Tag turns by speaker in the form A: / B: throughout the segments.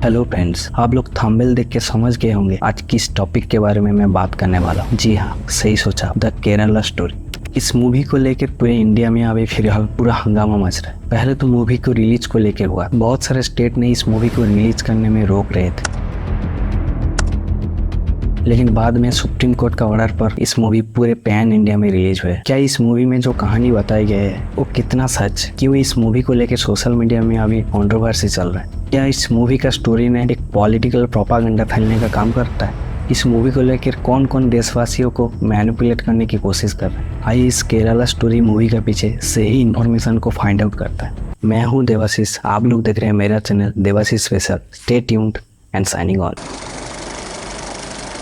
A: Hello friends, आप लोग thumbnail देख के समझ गए होंगे आज किस टॉपिक के बारे में मैं बात करने वाला हूँ। जी हाँ, सही सोचा, द केरला स्टोरी। इस मूवी को लेकर पूरे इंडिया में अभी फिलहाल पूरा हंगामा मच रहा है। पहले तो मूवी को रिलीज को लेकर हुआ, बहुत सारे स्टेट ने इस मूवी को रिलीज करने में रोक रहे थे, लेकिन बाद में सुप्रीम कोर्ट का ऑर्डर पर इस मूवी पूरे पैन इंडिया में रिलीज हुए। क्या इस मूवी में जो कहानी बताई गई है वो कितना सच, क्यों इस मूवी को लेकर सोशल मीडिया में अभी कंट्रोवर्सी चल रहा है, क्या इस मूवी का स्टोरी ने एक पॉलिटिकल प्रोपागेंडा फैलने का काम करता है, इस मूवी को लेकर कौन कौन देशवासियों को मैनिपुलेट करने की कोशिश कर रहे हैं। आइए इस केरला स्टोरी मूवी के पीछे सही इन्फॉर्मेशन को फाइंड आउट करता है। मैं हूँ देवाशीष, आप लोग देख रहे हैं मेरा channel Devashish special. Stay tuned and signing on.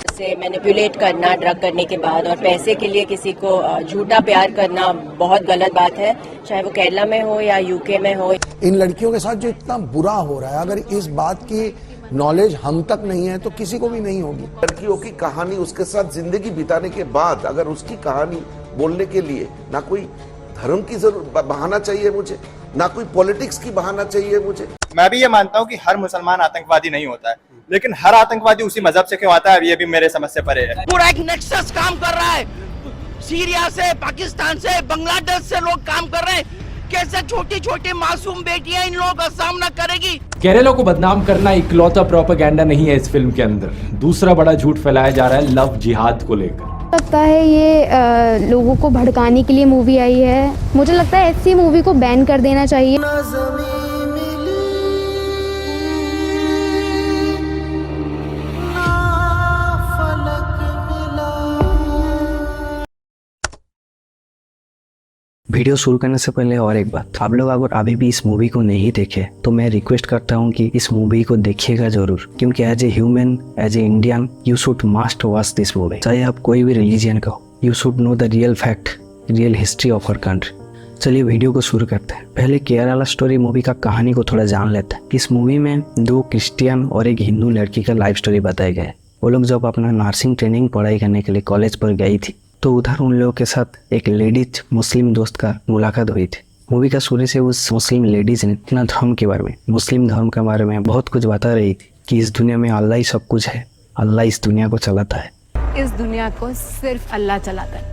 B: से मैनिपुलेट करना ड्रग करने के बाद और पैसे के लिए किसी को झूठा प्यार करना बहुत गलत बात है, चाहे वो केरला में हो या यूके में हो।
C: इन लड़कियों के साथ जो इतना बुरा हो रहा है, अगर इस बात की नॉलेज हम तक नहीं है तो किसी को भी नहीं होगी।
D: लड़कियों की कहानी, उसके साथ जिंदगी बिताने के बाद अगर उसकी कहानी बोलने के लिए ना कोई धर्म की जरूरत बहाना चाहिए मुझे, ना कोई पॉलिटिक्स की बहाना चाहिए मुझे।
E: मैं भी ये मानता हूँ कि हर मुसलमान आतंकवादी नहीं होता है, लेकिन हर आतंकवादी उसी मजहब से क्यों आता है ये भी मेरे समझ से परे है।
F: पूरा एक नेक्सस काम कर रहा है, सीरिया से, पाकिस्तान से, बांग्लादेश से लोग काम कर रहे हैं। कैसे छोटी छोटी मासूम बेटियां इन लोगों का सामना करेगी।
G: केरला को बदनाम करना इकलौता प्रोपेगेंडा नहीं है इस फिल्म के अंदर। दूसरा बड़ा झूठ फैलाया जा रहा है लव जिहाद को लेकर।
H: लगता है ये लोगों को भड़काने के लिए मूवी आई है। मुझे लगता है ऐसी मूवी को बैन कर देना चाहिए।
A: वीडियो शुरू करने से पहले और एक बात, आप लोग अगर अभी भी इस मूवी को नहीं देखे तो मैं रिक्वेस्ट करता हूँ कि इस मूवी को देखिएगा जरूर, क्योंकि as a human, as a Indian, you should must watch this movie. चाहे आप कोई भी रिलीजियन का हो, you should know the real fact, real history of our country. चलिए वीडियो को शुरू करते हैं। पहले केरला स्टोरी मूवी का कहानी को थोड़ा जान लेते हैं। इस मूवी में दो क्रिश्चियन और एक हिंदू लड़की का लाइफ स्टोरी बताया गया है। वो लोग जब अपना नर्सिंग ट्रेनिंग पढ़ाई करने के लिए कॉलेज पर गई थी तो उधर उन लोगों के साथ एक लेडीज मुस्लिम दोस्त का मुलाकात हुई थी। मूवी का शुरू से उस मुस्लिम लेडीज ने अपना धर्म के बारे में, मुस्लिम धर्म के बारे में बहुत कुछ बता रही थी कि इस दुनिया में अल्लाह ही सब कुछ है, अल्लाह इस दुनिया को चलाता है,
I: इस दुनिया को सिर्फ अल्लाह चलाता है,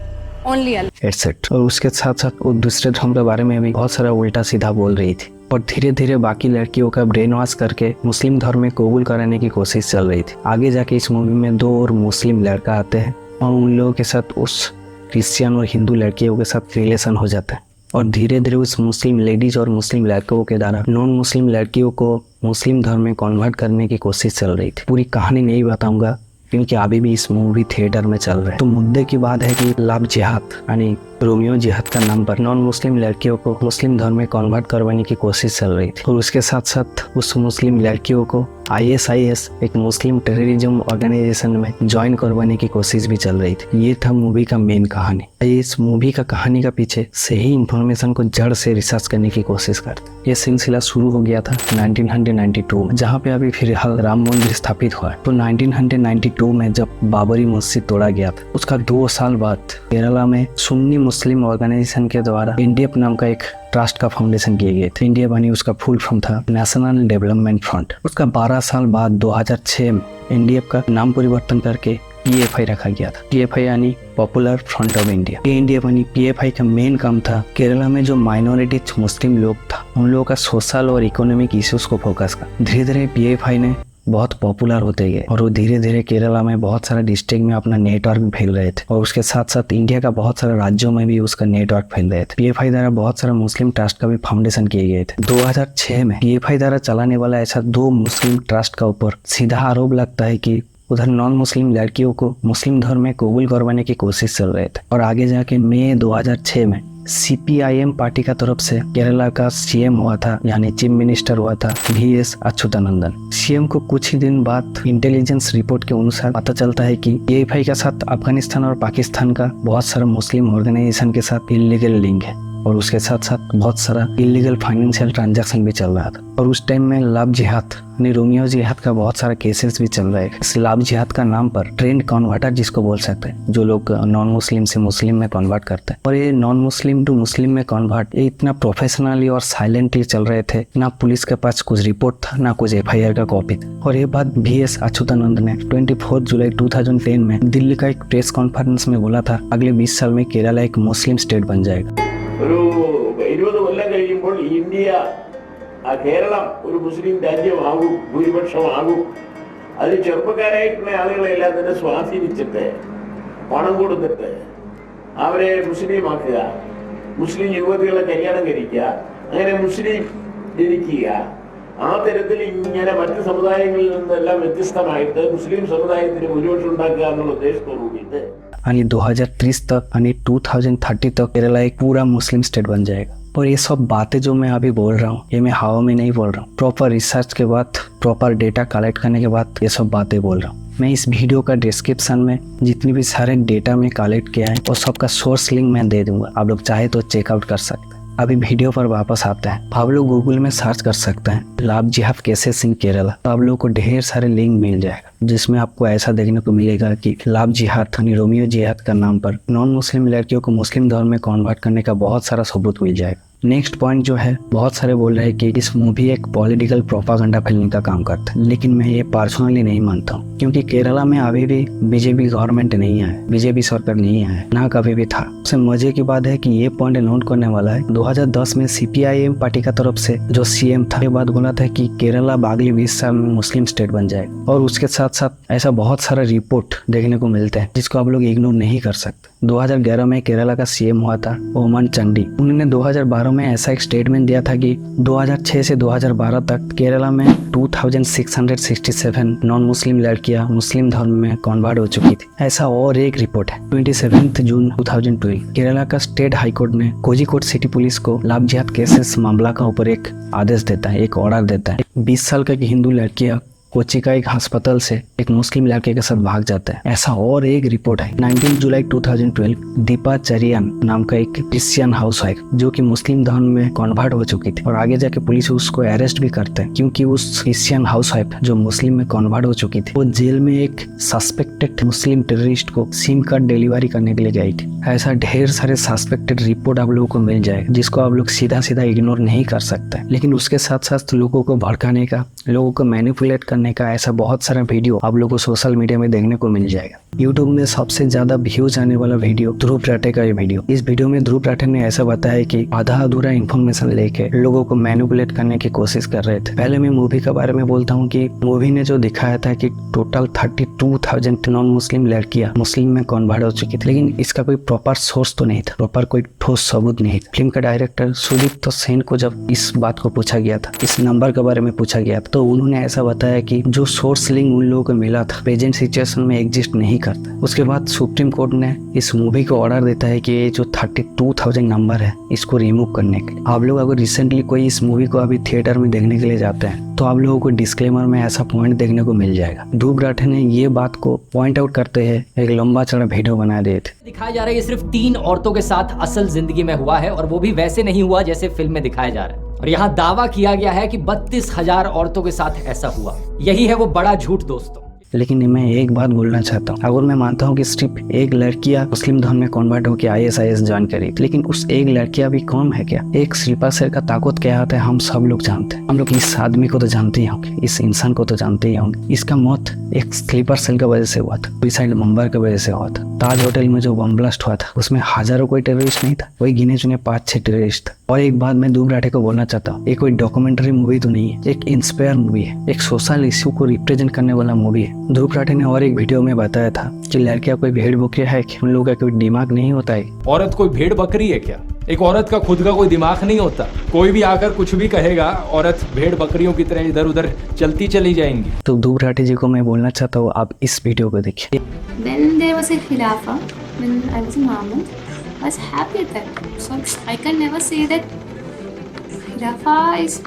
I: ओनली अल्लाह
A: एटसेट। और उसके साथ साथ वो दूसरे धर्म के बारे में भी बहुत सारा उल्टा सीधा बोल रही थी और धीरे धीरे बाकी लड़कियों का ब्रेन वॉश करके मुस्लिम धर्म में कबूल कराने की कोशिश चल रही थी। आगे जाके इस मूवी में दो और मुस्लिम लड़का आते हैं और उन लोगों के साथ उस क्रिश्चियन और हिंदू लड़कियों के साथ रिलेशन हो जाता है और धीरे धीरे उस मुस्लिम लेडीज और मुस्लिम लड़कों के द्वारा नॉन मुस्लिम लड़कियों को मुस्लिम धर्म में कन्वर्ट करने की कोशिश चल रही थी। पूरी कहानी नहीं बताऊंगा क्योंकि अभी भी इस मूवी थिएटर में चल रहा है। तो मुद्दे की बात है कि लव जिहाद यानी रोमियो जिहाद का नाम पर नॉन मुस्लिम लड़कियों को मुस्लिम धर्म में कन्वर्ट करवाने की कोशिश चल रही थी और उसके साथ साथ उस मुस्लिम लड़कियों को ISIS एक मुस्लिम टेररिज्म ऑर्गेनाइजेशन में ज्वाइन करवाने की कोशिश भी चल रही थी। ये था मूवी का मेन कहानी। इस मूवी का कहानी का पीछे सही इंफॉर्मेशन को जड़ से रिसर्च करने की कोशिश करते। ये सिलसिला शुरू हो गया था 1992 में, जहाँ पे अभी फिलहाल राम मंदिर स्थापित हुआ है। तो 1992 में जब बाबरी मस्जिद तोड़ा गया था, उसका 2 साल बाद केरला में सुन्नी मुस्लिम ऑर्गेनाइजेशन के द्वारा इंडियप नाम का एक ट्रस्ट का फाउंडेशन किए गए थे। इंडिया बनी, उसका फुल फॉर्म था नेशनल डेवलपमेंट फ्रंट। उसका 12 साल बाद 2006 में इंडियप का नाम परिवर्तन करके PFI रखा गया था। PFI यानी पॉपुलर फ्रंट ऑफ इंडिया। ये इंडिया बनी। PFI का मेन काम था केरला में जो माइनॉरिटीज मुस्लिम लोग था उन लोगों का सोशल और इकोनॉमिक इश्यूज को फोकस कर। धीरे धीरे PFI ने बहुत पॉपुलर होते गए और वो धीरे धीरे केरला में बहुत सारे डिस्ट्रिक्ट में अपना नेटवर्क भी फैल रहे थे और उसके साथ साथ इंडिया का बहुत सारे राज्यों में भी उसका नेटवर्क फैल रहे थे। PFI द्वारा बहुत सारे मुस्लिम ट्रस्ट का भी फाउंडेशन किए गए थे। 2006 में PFI द्वारा चलाने वाला ऐसा 2 मुस्लिम ट्रस्ट का ऊपर सीधा आरोप लगता है कि उधर नॉन मुस्लिम लड़कियों को मुस्लिम धर्म में कबूल करवाने की कोशिश चल रहे थे। और आगे जाके मई 2006 में CPIM पार्टी का तरफ से केरला का CM हुआ था, यानी चीफ मिनिस्टर हुआ था VS अच्युतानंदन। CM को कुछ ही दिन बाद इंटेलिजेंस रिपोर्ट के अनुसार पता चलता है कि PFI के साथ अफगानिस्तान और पाकिस्तान का बहुत सारा मुस्लिम ऑर्गेनाइजेशन के साथ इलीगल लिंक है। और उसके साथ साथ बहुत सारा इलीगल फाइनेंशियल ट्रांजैक्शन भी चल रहा था। और उस टाइम में लव जिहाद यानी रोमियो जिहाद का बहुत सारा केसेस भी चल रहा है। इस लव जिहाद का नाम पर ट्रेंड कन्वर्टर जिसको बोल सकते हैं, जो लोग नॉन मुस्लिम से मुस्लिम में कन्वर्ट करते हैं। और ये नॉन मुस्लिम टू मुस्लिम में कन्वर्ट ये इतना प्रोफेशनली और साइलेंटली चल रहे थे, ना पुलिस के पास कुछ रिपोर्ट था, ना कुछ FIR का कॉपी था। और ये बात VS अच्युतानंद ने 24 जुलाई 2010 में दिल्ली का एक प्रेस कॉन्फ्रेंस में बोला था, अगले 20 साल में केरला एक मुस्लिम स्टेट बन जाएगा।
J: ഒരു 20 കൊല്ലം കഴിയുമ്പോൾ ഇന്ത്യ കേരളം ഒരു മുസ്ലിം രാജ്യമാകും, ഭൂരിപക്ഷമാകും. അതിൽ ചെറുപ്പക്കാരായിട്ടുള്ള ആളുകളെല്ലാം തന്നെ സ്വാധീനിച്ചിട്ട് പണം കൊടുത്തിട്ട് അവരെ മുസ്ലിമാക്കുക, മുസ്ലിം യുവതികളെ കല്യാണം കഴിക്കുക, അങ്ങനെ മുസ്ലിം ജനിക്കുക. ആ തരത്തിൽ ഇങ്ങനെ മറ്റ് സമുദായങ്ങളിൽ നിന്നെല്ലാം വ്യത്യസ്തമായിട്ട് മുസ്ലിം സമുദായത്തിന് ഭൂരിപക്ഷം ഉണ്ടാക്കുക എന്നുള്ള ഉദ്ദേശത്തോടു കൂടിയിട്ട്
A: यानी 2030 तक यानी 2030 तक केरला एक पूरा मुस्लिम स्टेट बन जाएगा। और ये सब बातें जो मैं अभी बोल रहा हूँ ये मैं हवा में नहीं बोल रहा हूँ, प्रॉपर रिसर्च के बाद प्रॉपर डेटा कलेक्ट करने के बाद ये सब बातें बोल रहा हूँ। मैं इस वीडियो का डिस्क्रिप्शन में जितनी भी सारे डेटा में कलेक्ट किया है वो सबका सोर्स लिंक मैं दे दूंगा, आप लोग चाहे तो चेकआउट कर सकते हैं। अभी वीडियो पर वापस आते हैं। आप लोग गूगल में सर्च कर सकते हैं लव जिहाद केसेस इन केरला, तो आप लोगों को ढेर सारे लिंक मिल जाएगा जिसमें आपको ऐसा देखने को मिलेगा कि लव जिहाद यानी रोमियो जिहाद का नाम पर नॉन मुस्लिम लड़कियों को मुस्लिम धर्म में कन्वर्ट करने का बहुत सारा सबूत मिल जाएगा। नेक्स्ट पॉइंट जो है, बहुत सारे बोल रहे हैं कि इस मूवी एक पॉलिटिकल प्रोपागेंडा फैलाने का काम करता है, लेकिन मैं ये पर्सनली नहीं मानता हूँ, क्योंकि केरला में अभी भी बीजेपी गवर्नमेंट नहीं है, बीजेपी सरकार नहीं है, ना कभी भी था। सबसे मजे की बात है कि ये पॉइंट नोट करने वाला है, 2010 में CPIM पार्टी का तरफ से जो CM था ये बात बोला था कि केरला अगले 20 साल में मुस्लिम स्टेट बन जाएगा। और उसके साथ साथ ऐसा बहुत सारा रिपोर्ट देखने को मिलता है जिसको आप लोग इग्नोर नहीं कर सकते। 2011 में केरला का CM हुआ था ओमन चांडी, उन्होंने 2012 में ऐसा एक स्टेटमेंट दिया था कि 2006 से 2012 तक केरला में 2667 नॉन मुस्लिम लड़कियां मुस्लिम धर्म में कन्वर्ट हो चुकी थी। ऐसा और एक रिपोर्ट है 27 जून 2012 केरला का स्टेट हाईकोर्ट ने कोझिकोड सिटी पुलिस को लव जिहाद केसेस मामला का ऊपर एक आदेश देता है, एक ऑर्डर देता है। 20 साल का हिंदू लड़कियां कोची का एक अस्पताल से एक मुस्लिम लड़के के साथ भाग जाता है। ऐसा और एक रिपोर्ट है 19 जुलाई 2012 दीपा चरियान नाम का एक क्रिश्चियन हाउसवाइफ जो कि मुस्लिम धर्म में कन्वर्ट हो चुकी थी, और आगे जाके पुलिस उसको अरेस्ट भी करते हैं क्योंकि उस क्रिश्चियन हाउसवाइफ जो मुस्लिम में कन्वर्ट हो चुकी थी वो जेल में एक सस्पेक्टेड मुस्लिम टेररिस्ट को सिम कार्ड डिलीवरी करने के लिए गई थी। ऐसा ढेर सारे सस्पेक्टेड रिपोर्ट आप लोगों को मिल जाएगा जिसको आप लोग सीधा सीधा इग्नोर नहीं कर सकते, लेकिन उसके साथ साथ लोगों को भड़काने का, लोगों को मैनिपुलेट करने का ऐसा बहुत सारा वीडियो आप लोगों को सोशल मीडिया में देखने को मिल जाएगा। यूट्यूब में सबसे ज्यादा व्यूज आने वाला वीडियो ध्रुव राठे का ये वीडियो। इस वीडियो में ध्रुव राठे ने ऐसा बताया कि आधा अधूरा इन्फॉर्मेशन लेके लोगों को मैनिपुलेट करने की कोशिश कर रहे थे। पहले मैं मूवी के बारे में बोलता हूँ कि मूवी ने जो दिखाया था कि टोटल 32,000 नॉन मुस्लिम लड़कियां मुस्लिम में कन्वर्ट हो चुकी थी, लेकिन इसका कोई प्रॉपर सोर्स तो नहीं था, प्रॉपर कोई ठोस सबूत नहीं था। फिल्म का डायरेक्टर सुदीप्त सेन को जब इस बात को पूछा गया था, इस नंबर के बारे में पूछा गया था, तो उन्होंने ऐसा बताया कि जो सोर्स लिंक उन लोगों को मिला था प्रेजेंट सिचुएशन में एग्जिस्ट नहीं करता। उसके बाद सुप्रीम कोर्ट ने इस मूवी को ऑर्डर देता है कि ये जो 32,000 नंबर है इसको रिमूव करने के लिए। आप लोग अगर रिसेंटली कोई इस मूवी को अभी थिएटर में देखने के लिए जाते हैं तो आप लोगों को डिस्क्लेमर में ऐसा पॉइंट देखने को मिल जाएगा। ध्रुव राठे ने ये बात को पॉइंट आउट करते हैं एक लंबा चौड़ा वीडियो बना दिए थे।
K: दिखाया जा रहा है ये सिर्फ 3 औरतों के साथ असल जिंदगी में हुआ है, और वो भी वैसे नहीं हुआ जैसे फिल्म में दिखाया जा रहा है। और यहाँ दावा किया गया है कि 32,000 औरतों के साथ ऐसा हुआ। यही है वो बड़ा झूठ दोस्तों।
A: लेकिन मैं एक बात बोलना चाहता हूँ, अगर मैं मानता हूँ कि सिर्फ एक लड़कियां मुस्लिम धर्म में कन्वर्ट होकर ISIS ज्वाइन करी, लेकिन उस एक लड़कियां भी कम है क्या? एक शिल्पा शेर का ताकत क्या होता है हम सब लोग जानते हैं। हम लोग इस आदमी को तो जानते ही होंगे, इस इंसान को तो जानते ही होंगे। इसका मौत एक स्लीपर सेल की वजह से हुआ था, सुसाइड बम्बर की वजह से हुआ था। ताज होटल में जो बम ब्लास्ट हुआ था उसमें हजारों कोई टेररिस्ट नहीं था, वही गिने चुने 5-6 टेररिस्ट था। और एक बात मैं ध्रुव राठे को बोलना चाहता हूँ, ये कोई डॉक्यूमेंट्री मूवी तो नहीं है, एक इंस्पायर मूवी है, एक सोशल इश्यू को रिप्रेजेंट करने वाला मूवी है। ध्रुव राठे ने और एक वीडियो में बताया था कि लड़कियां कोई भेड़ बकरी है कि उन लोगों का कोई दिमाग नहीं होता है।
G: औरत कोई भेड़ बकरी है क्या? एक औरत का खुद का कोई दिमाग नहीं होता? कोई भी आकर कुछ भी कहेगा, औरत भेड़ बकरियों की तरह इधर उधर चलती चली जाएंगी।
A: तो ध्रुव राठे जी को मैं बोलना चाहता हूँ आप इस वीडियो को देखिए।
I: When there was a Khilafah, when I was a Mahmud, I was happy at that. So I can never say that Khilafah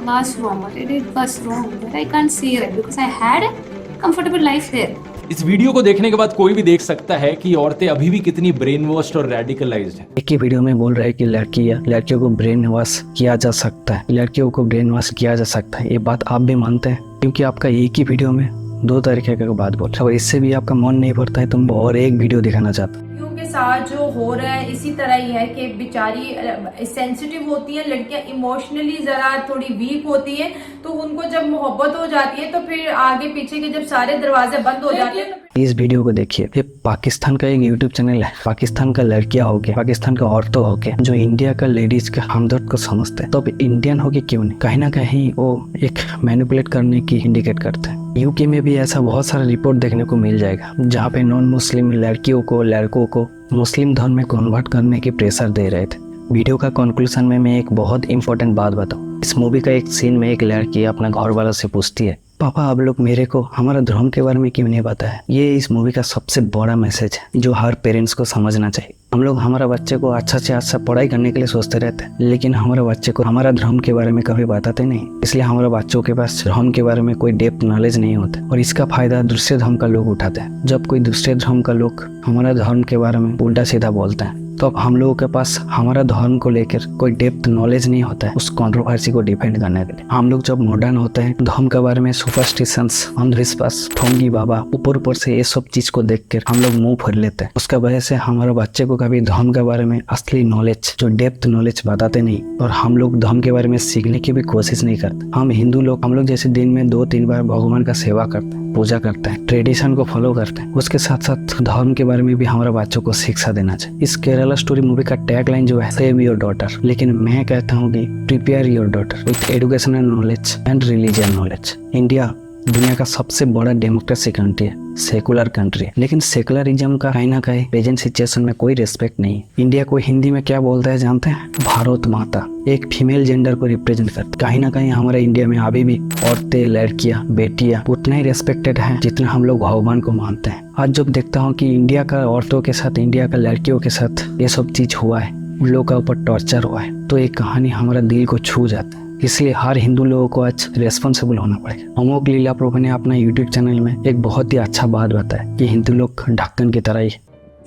I: was wrong or it was wrong. But I can't say that because I had a comfortable life there.
G: इस video को देखने के बाद कोई भी देख सकता है कि औरतें अभी भी कितनी ब्रेन वॉश्ड और रेडिकलाइज्ड हैं।
A: एक ही वीडियो में बोल रहा है कि लड़कियों को ब्रेन वॉश किया जा सकता है, लड़कियों को ब्रेन वॉश किया जा सकता है। ये बात आप भी मानते हैं? क्योंकि आपका एक ही वीडियो में दो तरीके का बात बोल रहा है और इससे भी आपका मन नहीं भरता है, तुम और एक वीडियो दिखाना चाहते हो।
I: के साथ जो हो रहा है इसी तरह ही है कि बेचारी सेंसिटिव होती है लड़कियां, इमोशनली जरा थोड़ी वीक होती है, तो उनको जब मोहब्बत हो जाती है तो फिर आगे पीछे के जब सारे दरवाजे बंद हो जाते हैं।
A: इस वीडियो को देखिए, ये पाकिस्तान का एक यूट्यूब चैनल है, पाकिस्तान का लड़कियां होके, पाकिस्तान का औरतों होके जो इंडिया का लेडीज के हमदर्द को समझते हैं, तो अब इंडियन होके क्यों नहीं, कहीं ना कहीं वो एक मैनिपुलेट करने की इंडिकेट करते हैं। यूके में भी ऐसा बहुत सारा रिपोर्ट देखने को मिल जाएगा जहाँ पे नॉन मुस्लिम लड़कियों को, लड़कों को मुस्लिम धर्म में कन्वर्ट करने की प्रेशर दे रहे थे। वीडियो का कंक्लूजन में मैं एक बहुत इंपॉर्टेंट बात बताऊँ। इस मूवी का एक सीन में एक लड़की अपना घर वालों से पूछती है, पापा आप लोग मेरे को हमारा धर्म के बारे में क्यों नहीं बताया। ये इस मूवी का सबसे बड़ा मैसेज है जो हर पेरेंट्स को समझना चाहिए। हम लोग हमारा बच्चे को अच्छा से अच्छा पढ़ाई करने के लिए सोचते रहते हैं, लेकिन हमारे बच्चे को हमारा धर्म के बारे में कभी बताते नहीं। इसलिए हमारे बच्चों के पास धर्म के बारे में कोई डेप्थ नॉलेज नहीं होता और इसका फायदा दूसरे धर्म का लोग उठाते हैं। जब कोई दूसरे धर्म का लोग हमारा धर्म के बारे में उल्टा सीधा बोलते हैं तो हम लोगों के पास हमारा धर्म को लेकर कोई डेप्थ नॉलेज नहीं होता है उस कंट्रोवर्सी को डिफेंड करने के लिए। हम लोग जब मॉडर्न होते हैं धर्म के बारे में सुपरस्टिशंस, अंधविश्वास, ठोंगी बाबा, ऊपर से ये सब चीज को देखकर हम लोग मुंह फेर लेते हैं। उसका वजह से हमारे बच्चे को कभी धर्म के बारे में असली नॉलेज, जो डेप्थ नॉलेज बताते नहीं और हम लोग धर्म के बारे में सीखने की भी कोशिश नहीं करते। हम हिंदू लोग, हम लोग जैसे दिन में 2-3 बार भगवान का सेवा करते हैं, पूजा करते हैं, ट्रेडिशन को फॉलो करते हैं, उसके साथ साथ धर्म के बारे में भी हमारे बच्चों को शिक्षा देना चाहिए। इस केरला स्टोरी मूवी का टैग लाइन जो है सेव योर डॉटर, लेकिन मैं कहता हूँ कि prepare your daughter with educational knowledge and religion knowledge. India दुनिया का सबसे बड़ा डेमोक्रेसी कंट्री है, सेकुलर कंट्री है, लेकिन सेकुलरिज्म का कहीं ना कहीं प्रेजेंट सिचुएशन में कोई रिस्पेक्ट नहीं है। इंडिया को हिंदी में क्या बोलता है जानते हैं? भारत माता। एक फीमेल जेंडर को रिप्रेजेंट करती। कहीं ना कहीं हमारे इंडिया में अभी भी औरतें, लड़कियां, बेटियां उतना ही रेस्पेक्टेड हैं जितना हम लोग भगवान को मानते हैं। आज जब देखता हूँ कि इंडिया का औरतों के साथ, इंडिया का लड़कियों के साथ ये सब चीज हुआ है, उन लोगों का ऊपर टॉर्चर हुआ है, तो एक कहानी हमारा दिल को छू जाता है। इसलिए हर हिंदू लोगों को आज रेस्पॉन्सिबल होना पड़ेगा। अमोक लीला प्रभु ने अपना यूट्यूब चैनल में एक बहुत ही अच्छा बात बताया कि हिंदू लोग ढक्कन की तरह ही।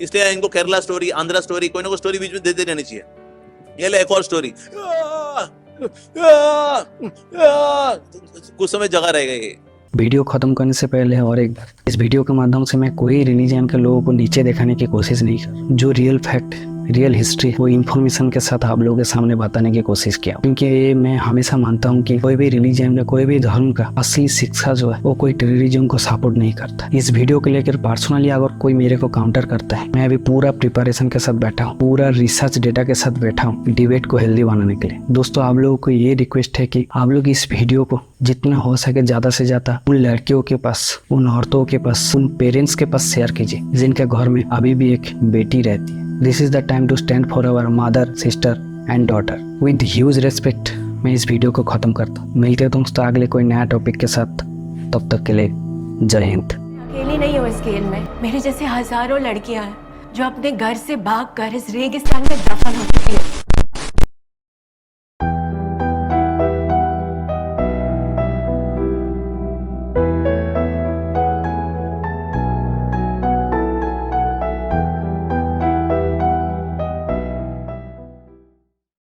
L: इसलिए इनको केरला स्टोरी, आंध्रा स्टोरी, कोई ना कोई स्टोरी बीच में देते रहनी चाहिए। ये ले एक और स्टोरी, कुछ समय जगह रहेगा ये।
A: वीडियो खत्म करने से पहले और एक बार, इस वीडियो के माध्यम से मैं कोई रिलीजन के लोगों को नीचे दिखाने की कोशिश नहीं कर, जो रियल फैक्ट, रियल हिस्ट्री, वो इन्फॉर्मेशन के साथ आप लोगों के सामने बताने की कोशिश किया। क्योंकि मैं हमेशा मानता हूँ कि कोई भी रिलीजन का, कोई भी धर्म का असली शिक्षा जो है वो कोई टेररिज्म को सपोर्ट नहीं करता। इस वीडियो को लेकर पर्सनली अगर कोई मेरे को काउंटर करता है, मैं अभी पूरा प्रिपरेशन के साथ बैठा हूँ, पूरा रिसर्च डेटा के साथ बैठा हूँ डिबेट को हेल्दी बनाने के लिए। दोस्तों आप लोगों को ये रिक्वेस्ट है कि आप लोग इस वीडियो को जितना हो सके ज्यादा से ज्यादा उन लड़कियों के पास, उन औरतों के पास, उन पेरेंट्स के पास शेयर कीजिए जिनके घर में अभी भी एक बेटी रहती है। This is the time to stand for our mother, sister and daughter. With huge respect, मैं इस वीडियो को खत्म करता हूँ। मिलते हैं दोस्तों अगले कोई नया टॉपिक के साथ, तब तक के लिए जय हिंद।
B: अकेली नहीं हूँ इस खेल में, मेरे जैसे हजारों लड़कियां हैं जो अपने घर से भाग कर इस रेगिस्तान में दफन हो चुकी है।